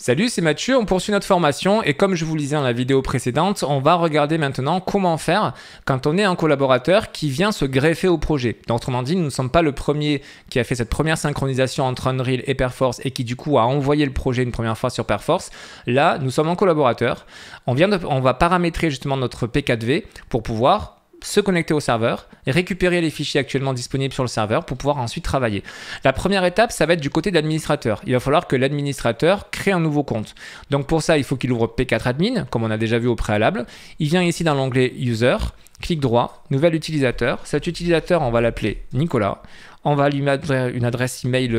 Salut, c'est Mathieu, on poursuit notre formation et comme je vous le disais dans la vidéo précédente, on va regarder maintenant comment faire quand on est un collaborateur qui vient se greffer au projet. Donc, autrement dit, nous ne sommes pas le premier qui a fait cette première synchronisation entre Unreal et Perforce et qui du coup a envoyé le projet une première fois sur Perforce. Là, nous sommes un collaborateur. On va paramétrer justement notre P4V pour pouvoir se connecter au serveur et récupérer les fichiers actuellement disponibles sur le serveur pour pouvoir ensuite travailler. La première étape, ça va être du côté de l'administrateur. Il va falloir que l'administrateur crée un nouveau compte. Donc pour ça, il faut qu'il ouvre P4Admin, comme on a déjà vu au préalable. Il vient ici dans l'onglet User, clic droit, nouvel utilisateur. Cet utilisateur, on va l'appeler Nicolas. On va lui mettre une adresse email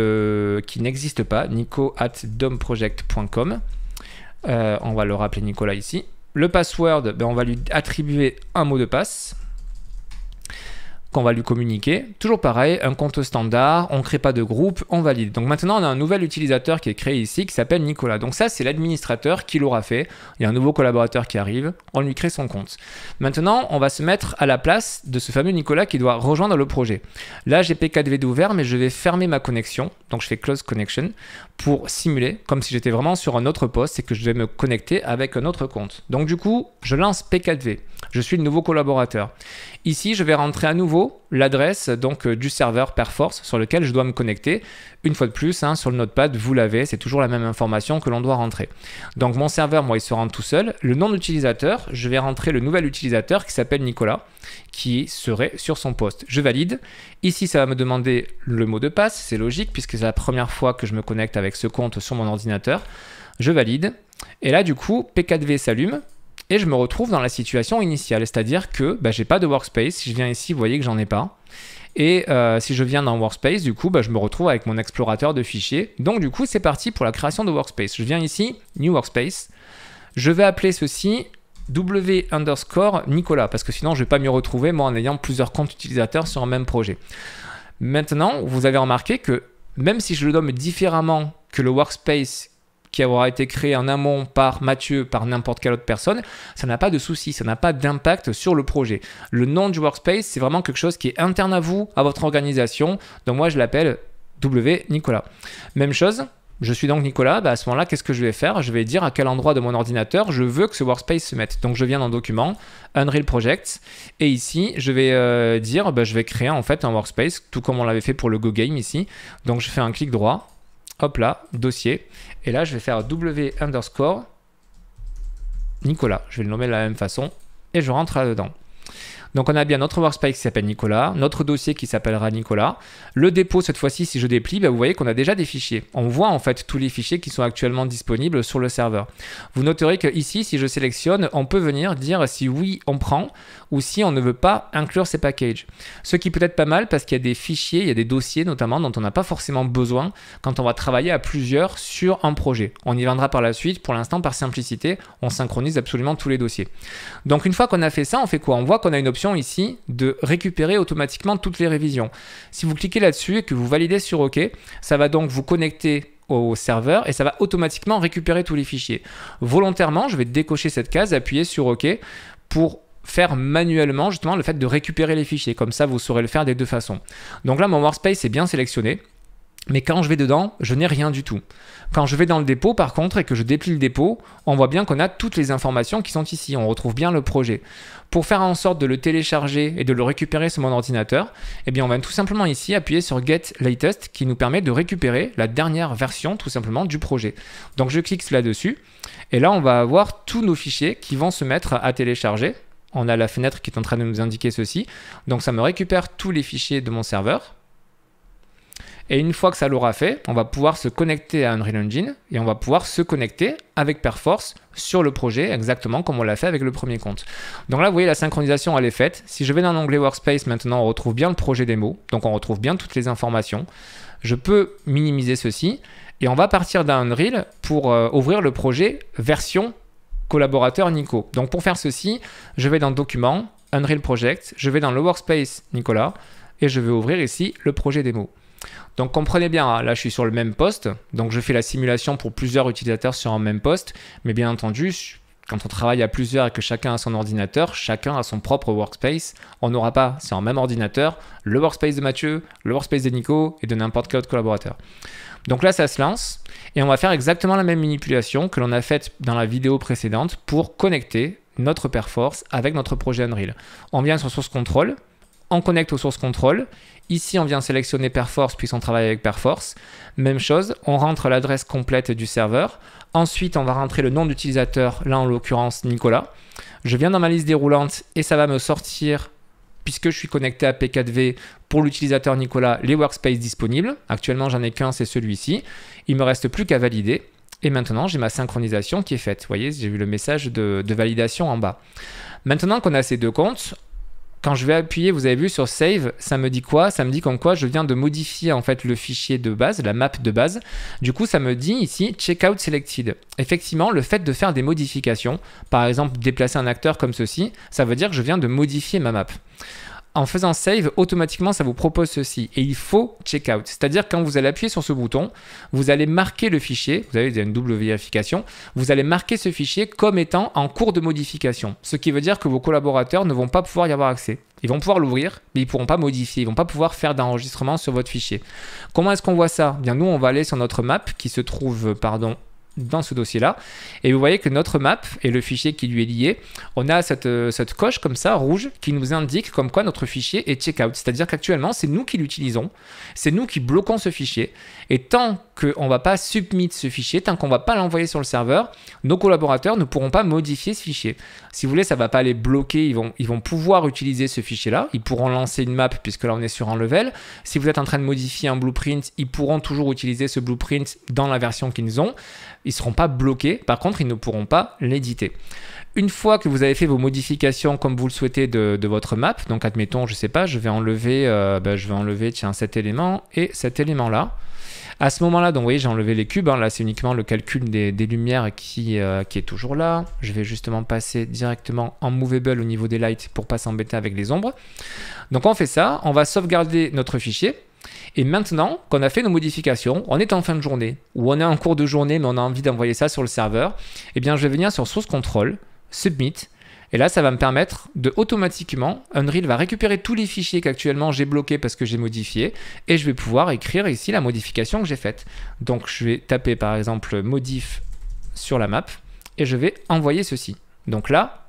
qui n'existe pas, nico@domproject.com. On va le rappeler Nicolas ici. Le password, on va lui attribuer un mot de passe qu'on va lui communiquer. Toujours pareil, un compte standard, on ne crée pas de groupe, on valide. Donc maintenant, on a un nouvel utilisateur qui est créé ici qui s'appelle Nicolas. Donc ça, c'est l'administrateur qui l'aura fait. Il y a un nouveau collaborateur qui arrive, on lui crée son compte. Maintenant, on va se mettre à la place de ce fameux Nicolas qui doit rejoindre le projet. Là, j'ai P4V d'ouvert, mais je vais fermer ma connexion. Donc je fais Close Connection pour simuler comme si j'étais vraiment sur un autre poste et que je vais me connecter avec un autre compte. Donc du coup, je lance P4V. Je suis le nouveau collaborateur. Ici, je vais rentrer à nouveau l'adresse du serveur Perforce sur lequel je dois me connecter. Une fois de plus, sur le notepad, vous l'avez, c'est toujours la même information que l'on doit rentrer. Donc mon serveur, moi, il se rend tout seul. Le nom d'utilisateur, je vais rentrer le nouvel utilisateur qui s'appelle Nicolas, qui serait sur son poste. Je valide. Ici, ça va me demander le mot de passe. C'est logique puisque c'est la première fois que je me connecte avec ce compte sur mon ordinateur. Je valide. Et là, du coup, P4V s'allume. Et je me retrouve dans la situation initiale, c'est-à-dire que je n'ai pas de workspace. Si je viens ici, vous voyez que j'en ai pas. Et si je viens dans Workspace, du coup, je me retrouve avec mon explorateur de fichiers. Donc du coup, c'est parti pour la création de Workspace. Je viens ici, New Workspace. Je vais appeler ceci W_Nicolas, parce que sinon, je ne vais pas m'y retrouver, moi, en ayant plusieurs comptes utilisateurs sur un même projet. Maintenant, vous avez remarqué que même si je le nomme différemment que le Workspace qui aura été créé en amont par Mathieu, par n'importe quelle autre personne, ça n'a pas de souci, ça n'a pas d'impact sur le projet. Le nom du workspace, c'est vraiment quelque chose qui est interne à vous, à votre organisation. Donc moi, je l'appelle W_Nicolas. Même chose, je suis donc Nicolas. À ce moment-là, qu'est-ce que je vais faire? Je vais dire à quel endroit de mon ordinateur je veux que ce workspace se mette. Donc je viens dans Document, Unreal Project, et ici, je vais dire, je vais créer en fait un workspace, tout comme on l'avait fait pour le Go Game ici. Donc je fais un clic droit. Hop là, dossier. Et là, je vais faire W_Nicolas. Je vais le nommer de la même façon. Et je rentre là-dedans. Donc, on a bien notre workspace qui s'appelle Nicolas, notre dossier qui s'appellera Nicolas. Le dépôt, cette fois-ci, si je déplie, vous voyez qu'on a déjà des fichiers. On voit en fait tous les fichiers qui sont actuellement disponibles sur le serveur. Vous noterez que ici, si je sélectionne, on peut venir dire si oui, on prend ou si on ne veut pas inclure ces packages. Ce qui peut être pas mal parce qu'il y a des fichiers, il y a des dossiers notamment dont on n'a pas forcément besoin quand on va travailler à plusieurs sur un projet. On y viendra par la suite. Pour l'instant, par simplicité, on synchronise absolument tous les dossiers. Donc, une fois qu'on a fait ça, on fait quoi? On voit qu'on a une option ici de récupérer automatiquement toutes les révisions. Si vous cliquez là-dessus et que vous validez sur OK, ça va donc vous connecter au serveur et ça va automatiquement récupérer tous les fichiers. Volontairement, je vais décocher cette case, appuyer sur OK pour faire manuellement justement le fait de récupérer les fichiers. Comme ça, vous saurez le faire des deux façons. Donc là, mon workspace est bien sélectionné. Mais quand je vais dedans, je n'ai rien du tout. Quand je vais dans le dépôt, par contre, et que je déplie le dépôt, on voit bien qu'on a toutes les informations qui sont ici. On retrouve bien le projet. Pour faire en sorte de le télécharger et de le récupérer sur mon ordinateur, on va tout simplement ici appuyer sur Get Latest qui nous permet de récupérer la dernière version tout simplement du projet. Donc je clique là-dessus et là, on va avoir tous nos fichiers qui vont se mettre à télécharger. On a la fenêtre qui est en train de nous indiquer ceci. Donc ça me récupère tous les fichiers de mon serveur. Et une fois que ça l'aura fait, on va pouvoir se connecter à Unreal Engine et on va pouvoir se connecter avec Perforce sur le projet exactement comme on l'a fait avec le premier compte. Donc là, vous voyez, la synchronisation, elle est faite. Si je vais dans l'onglet Workspace, maintenant, on retrouve bien le projet démo. Donc, on retrouve bien toutes les informations. Je peux minimiser ceci et on va partir d'un Unreal pour ouvrir le projet version collaborateur Nico. Donc, pour faire ceci, je vais dans Document, Unreal Project, je vais dans le Workspace Nicolas et je vais ouvrir ici le projet démo. Donc comprenez bien, là je suis sur le même poste, donc je fais la simulation pour plusieurs utilisateurs sur un même poste, mais bien entendu, Quand on travaille à plusieurs et que chacun a son ordinateur, chacun a son propre workspace. On n'aura pas, sur un même ordinateur, le workspace de Mathieu, le workspace de Nico et de n'importe quel autre collaborateur. Donc là, ça se lance et on va faire exactement la même manipulation que l'on a faite dans la vidéo précédente pour connecter notre Perforce avec notre projet Unreal. On vient sur Source Control, on connecte au Source Control. Ici, on vient sélectionner Perforce puisqu'on travaille avec Perforce. Même chose, on rentre l'adresse complète du serveur. Ensuite, on va rentrer le nom d'utilisateur, là en l'occurrence Nicolas. Je viens dans ma liste déroulante et ça va me sortir, puisque je suis connecté à P4V pour l'utilisateur Nicolas, les workspaces disponibles. Actuellement, j'en ai qu'un, c'est celui-ci. Il ne me reste plus qu'à valider. Et maintenant, j'ai ma synchronisation qui est faite. Vous voyez, j'ai vu le message de validation en bas. Maintenant qu'on a ces deux comptes, quand je vais appuyer, vous avez vu sur Save, ça me dit quoi? Ça me dit comme quoi je viens de modifier en fait le fichier de base, la map de base. Du coup, ça me dit ici Checkout Selected. Effectivement, le fait de faire des modifications, par exemple déplacer un acteur comme ceci, ça veut dire que je viens de modifier ma map. En faisant Save, automatiquement, ça vous propose ceci. Et il faut Checkout. C'est-à-dire quand vous allez appuyer sur ce bouton, vous allez marquer le fichier, vous avez une double vérification, vous allez marquer ce fichier comme étant en cours de modification. Ce qui veut dire que vos collaborateurs ne vont pas pouvoir y avoir accès. Ils vont pouvoir l'ouvrir, mais ils ne pourront pas modifier, ils ne vont pas pouvoir faire d'enregistrement sur votre fichier. Comment est-ce qu'on voit ça? Bien, nous, on va aller sur notre map qui se trouve, dans ce dossier-là. Et vous voyez que notre map et le fichier qui lui est lié, on a cette coche comme ça, rouge, qui nous indique comme quoi notre fichier est checkout. C'est-à-dire qu'actuellement, c'est nous qui l'utilisons, c'est nous qui bloquons ce fichier. Et tant qu'on ne va pas submit ce fichier, tant qu'on ne va pas l'envoyer sur le serveur, nos collaborateurs ne pourront pas modifier ce fichier. Si vous voulez, ça ne va pas les bloquer, ils vont pouvoir utiliser ce fichier-là. Ils pourront lancer une map, puisque là, on est sur un level. Si vous êtes en train de modifier un blueprint, ils pourront toujours utiliser ce blueprint dans la version qu'ils ont. Ils ne seront pas bloqués, par contre, ils ne pourront pas l'éditer. Une fois que vous avez fait vos modifications comme vous le souhaitez de votre map, donc admettons, je ne sais pas, je vais enlever tiens, cet élément et cet élément-là. À ce moment-là, donc vous voyez, j'ai enlevé les cubes. Hein. Là, c'est uniquement le calcul des lumières qui est toujours là. Je vais justement passer directement en movable au niveau des lights pour ne pas s'embêter avec les ombres. Donc on fait ça, on va sauvegarder notre fichier. Et maintenant qu'on a fait nos modifications, on est en fin de journée, ou on est en cours de journée, mais on a envie d'envoyer ça sur le serveur, eh bien je vais venir sur Source Control, Submit, et là ça va me permettre de automatiquement, Unreal va récupérer tous les fichiers qu'actuellement j'ai bloqués parce que j'ai modifié, et je vais pouvoir écrire ici la modification que j'ai faite. Donc je vais taper par exemple modif sur la map, et je vais envoyer ceci. Donc là,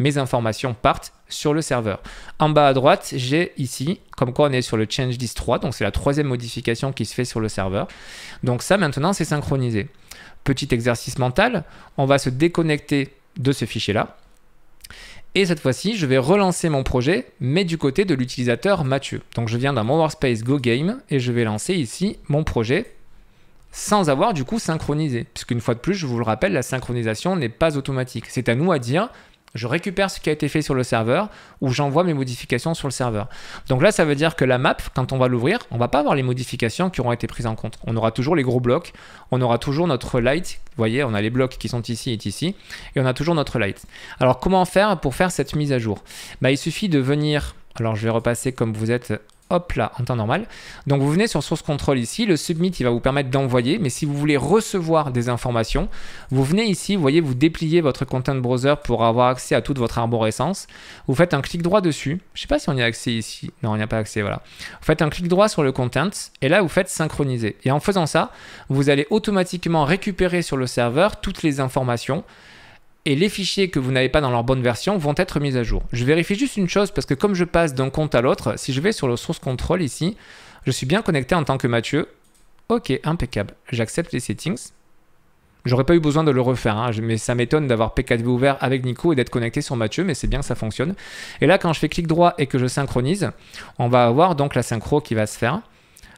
mes informations partent sur le serveur. En bas à droite, j'ai ici, comme quoi on est sur le Change List 3, donc c'est la troisième modification qui se fait sur le serveur. Donc ça, maintenant, c'est synchronisé. Petit exercice mental, on va se déconnecter de ce fichier-là. Et cette fois-ci, je vais relancer mon projet, mais du côté de l'utilisateur Mathieu. Donc je viens dans mon workspace Go Game et je vais lancer ici mon projet sans avoir du coup synchronisé. Puisqu'une fois de plus, je vous le rappelle, la synchronisation n'est pas automatique. C'est à nous à dire... Je récupère ce qui a été fait sur le serveur ou j'envoie mes modifications sur le serveur. Donc là, ça veut dire que la map, quand on va l'ouvrir, on ne va pas avoir les modifications qui auront été prises en compte. On aura toujours les gros blocs, on aura toujours notre light. Vous voyez, on a les blocs qui sont ici et ici, et on a toujours notre light. Alors, comment faire pour faire cette mise à jour? Il suffit de venir... Alors, je vais repasser comme vous êtes... Hop là, en temps normal. Donc vous venez sur Source Control ici, le Submit il va vous permettre d'envoyer, mais si vous voulez recevoir des informations, vous venez ici, vous voyez, vous dépliez votre Content Browser pour avoir accès à toute votre arborescence. Vous faites un clic droit dessus, je ne sais pas si on y a accès ici, non, il n'y a pas accès, voilà. Vous faites un clic droit sur le Content, et là vous faites synchroniser. Et en faisant ça, vous allez automatiquement récupérer sur le serveur toutes les informations, et les fichiers que vous n'avez pas dans leur bonne version vont être mis à jour. Je vérifie juste une chose parce que comme je passe d'un compte à l'autre, si je vais sur le Source Control ici, je suis bien connecté en tant que Mathieu. Ok, impeccable. J'accepte les settings. J'aurais pas eu besoin de le refaire, hein, mais ça m'étonne d'avoir P4V ouvert avec Nico et d'être connecté sur Mathieu, mais c'est bien que ça fonctionne. Et là, quand je fais clic droit et que je synchronise, on va avoir donc la synchro qui va se faire.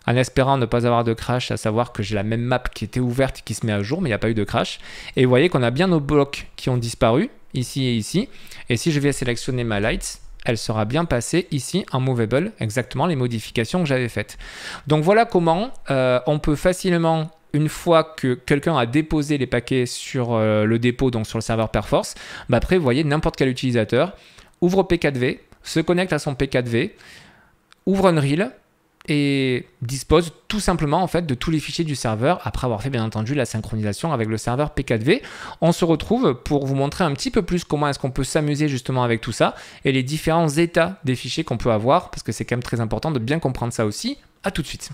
En espérant ne pas avoir de crash, à savoir que j'ai la même map qui était ouverte qui se met à jour, mais il n'y a pas eu de crash. Et vous voyez qu'on a bien nos blocs qui ont disparu, ici et ici. Et si je vais sélectionner ma light, elle sera bien passée ici en movable, exactement les modifications que j'avais faites. Donc voilà comment on peut facilement, une fois que quelqu'un a déposé les paquets sur le dépôt, donc sur le serveur Perforce, après vous voyez n'importe quel utilisateur ouvre P4V, se connecte à son P4V, ouvre Unreal, et dispose tout simplement en fait de tous les fichiers du serveur après avoir fait bien entendu la synchronisation avec le serveur P4V. On se retrouve pour vous montrer un petit peu plus comment est-ce qu'on peut s'amuser justement avec tout ça et les différents états des fichiers qu'on peut avoir parce que c'est quand même très important de bien comprendre ça aussi. À tout de suite.